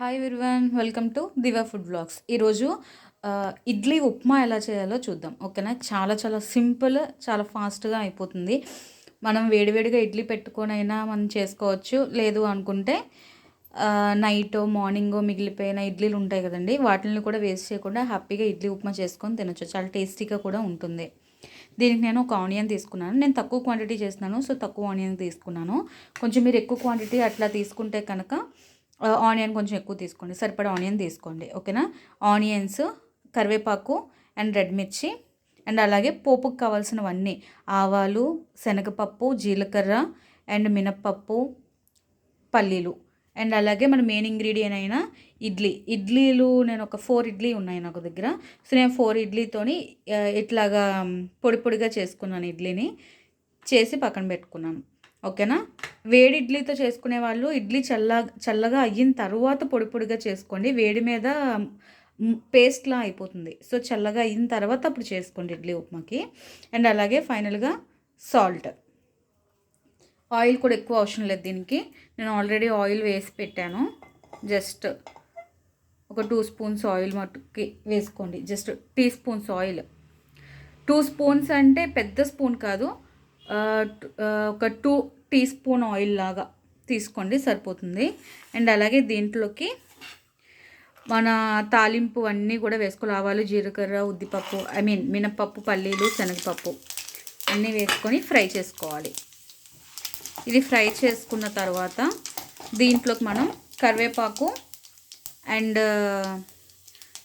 Hi everyone, welcome to Diva food vlogs. ఈరోజు ఇడ్లీ ఉప్మా ఎలా చేయాలో చూద్దాం. ఓకేనా, చాలా చాలా సింపుల్, చాలా ఫాస్ట్గా అయిపోతుంది. మనం వేడివేడిగా ఇడ్లీ పెట్టుకొనైనా మనం చేసుకోవచ్చు. లేదు అనుకుంటే నైటో మార్నింగో మిగిలిపోయిన ఇడ్లీలు ఉంటాయి కదండి, వాటిని కూడా వేస్ట్ చేయకుండా హ్యాపీగా ఇడ్లీ ఉప్మా చేసుకొని తినొచ్చు. చాలా టేస్టీగా కూడా ఉంటుంది. దీనికి నేను ఒక ఆనియన్ తీసుకున్నాను. నేను తక్కువ క్వాంటిటీ చేస్తున్నాను, సో తక్కువ ఆనియన్ తీసుకున్నాను. కొంచెం మీరు ఎక్కువ క్వాంటిటీ అట్లా తీసుకుంటే కనుక ఆనియన్ కొంచెం ఎక్కువ తీసుకోండి, సరిపడా ఆనియన్ తీసుకోండి. ఓకేనా, ఆనియన్స్, కరివేపాకు అండ్ రెడ్ మిర్చి అండ్ అలాగే పోపుకు కావాల్సినవన్నీ ఆవాలు, శనగపప్పు, జీలకర్ర అండ్ మినప్పప్పు, పల్లీలు అండ్ అలాగే మన మెయిన్ ఇంగ్రీడియంట్ అయిన ఇడ్లీలు నేను ఒక 4 ఇడ్లీ ఉన్నాయి నాకు దగ్గర. సో నేను 4 ఇడ్లీతోని ఇట్లాగా పొడి పొడిగా చేసుకున్నాను. ఇడ్లీని చేసి పక్కన పెట్టుకున్నాను. ఓకేనా, వేడి ఇడ్లీతో చేసుకునే వాళ్ళు ఇడ్లీ చల్లగా అయిన తర్వాత పొడి పొడిగా చేసుకోండి. వేడి మీద పేస్ట్లా అయిపోతుంది. సో చల్లగా అయిన తర్వాత అప్పుడు చేసుకోండి ఇడ్లీ ఉప్మాకి. అండ్ అలాగే ఫైనల్గా సాల్ట్. ఆయిల్ కూడా ఎక్కువ అవసరం లేదు దీనికి. నేను ఆల్రెడీ ఆయిల్ వేసి పెట్టాను. జస్ట్ ఒక 2 స్పూన్స్ ఆయిల్ మట్టుకి వేసుకోండి. Just teaspoons oil. 2 spoons అంటే పెద్ద స్పూన్ కాదు, ఒక 2 టీ స్పూన్ ఆయిల్ లాగా తీసుకోండి, సరిపోతుంది. అండ్ అలాగే దీంట్లోకి మన తాలింపు అన్నీ కూడా వేసుకోవాలి. ఆవాలు, జీలకర్ర, ఉద్దిపప్పు, మినప్పప్పు, పల్లీలు, శనగపప్పు అన్నీ వేసుకొని ఫ్రై చేసుకోవాలి. ఇది ఫ్రై చేసుకున్న తర్వాత దీంట్లోకి మనం కరివేపాకు అండ్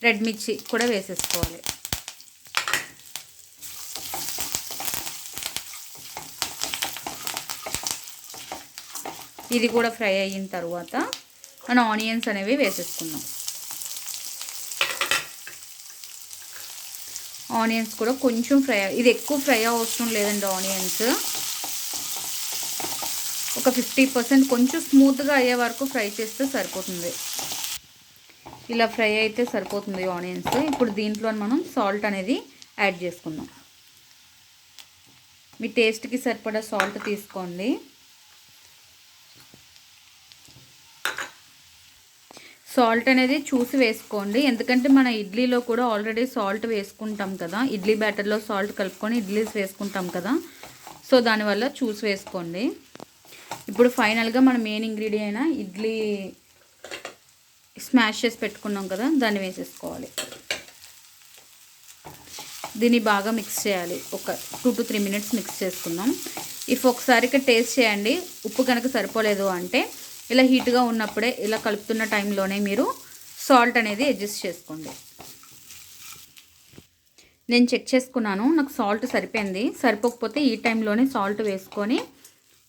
రెడ్ మిర్చి కూడా వేసేసుకోవాలి. ఇది కూడా ఫ్రై అయిన తర్వాత మనం ఆనియన్స్ అనేవి వేసేసుకుందాం. ఆనియన్స్ కూడా కొంచెం ఫ్రై, ఇది ఎక్కువ ఫ్రై అవసరం లేదండి. ఆనియన్స్ ఒక 50% కొంచెం స్మూత్గా అయ్యే వరకు ఫ్రై చేస్తే సరిపోతుంది. ఇలా ఫ్రై అయితే సరిపోతుంది ఆనియన్స్. ఇప్పుడు దీంట్లో మనం సాల్ట్ అనేది యాడ్ చేసుకుందాం. మీ టేస్ట్కి సరిపడా సాల్ట్ తీసుకోండి. సాల్ట్ అనేది చూసి వేసుకోండి, ఎందుకంటే మన ఇడ్లీలో కూడా ఆల్రెడీ సాల్ట్ వేసుకుంటాం కదా. ఇడ్లీ బ్యాటర్లో సాల్ట్ కలుపుకొని ఇడ్లీస్ వేసుకుంటాం కదా, సో దానివల్ల చూసి వేసుకోండి. ఇప్పుడు ఫైనల్గా మన మెయిన్ ఇంగ్రీడియంట్ అయిన ఇడ్లీ స్మాష్ చేసి పెట్టుకున్నాం కదా, దాన్ని వేసేసుకోవాలి. దీన్ని బాగా మిక్స్ చేయాలి. ఒక 2 to 3 minutes మిక్స్ చేసుకుందాం. ఒకసారి టేస్ట్ చేయండి, ఉప్పు కనుక సరిపోలేదు అంటే ఇలా హీట్గా ఉన్నప్పుడే ఇలా కలుపుతున్న టైంలోనే మీరు సాల్ట్ అనేది అడ్జస్ట్ చేసుకోండి. నేను చెక్ చేసుకున్నాను, నాకు సాల్ట్ సరిపోయింది. సరిపోకపోతే ఈ టైంలోనే సాల్ట్ వేసుకొని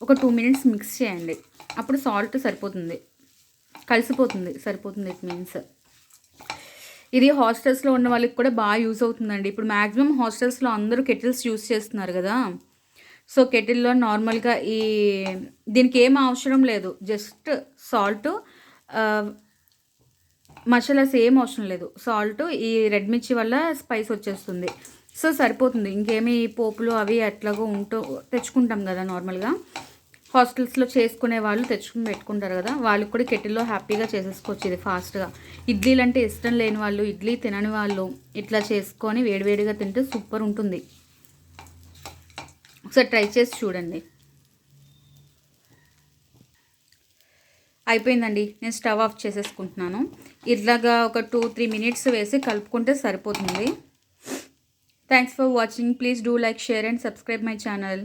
ఒక 2 minutes మిక్స్ చేయండి. అప్పుడు సాల్ట్ సరిపోతుంది, కలిసిపోతుంది, సరిపోతుంది. ఇట్ మీన్స్ ఇది హాస్టల్స్లో ఉన్న వాళ్ళకి కూడా బాగా యూజ్ అవుతుందండి. ఇప్పుడు మ్యాక్సిమం హాస్టల్స్లో అందరూ కెటిల్స్ యూజ్ చేస్తున్నారు కదా. సో కెటిల్లో నార్మల్గా దీనికి ఏం అవసరం లేదు, జస్ట్ సాల్ట్, మసాలాస్ ఏం అవసరం లేదు. సాల్ట్, ఈ రెడ్ మిర్చి వల్ల స్పైస్ వచ్చేస్తుంది. సో సరిపోతుంది. ఇంకేమీ పోపులు అవి అట్లాగో తెచ్చుకుంటాం కదా నార్మల్గా. హాస్టల్స్లో చేసుకునే వాళ్ళు తెచ్చుకుని పెట్టుకుంటారు కదా, వాళ్ళకి కూడా కెటిల్లో హ్యాపీగా చేసేసుకోవచ్చు ఇది ఫాస్ట్గా. ఇడ్లీలు అంటే ఇష్టం లేని వాళ్ళు, ఇడ్లీ తినని వాళ్ళు ఇట్లా చేసుకొని వేడివేడిగా తింటే సూపర్ ఉంటుంది. ఒకసారి ట్రై చేసి చూడండి. అయిపోయిందండి, నేను స్టవ్ ఆఫ్ చేసేసుకుంటున్నాను. ఇట్లాగా ఒక 2-3 minutes వేసి కలుపుకుంటే సరిపోతుంది. Thanks for watching. Please do like, share and subscribe my channel.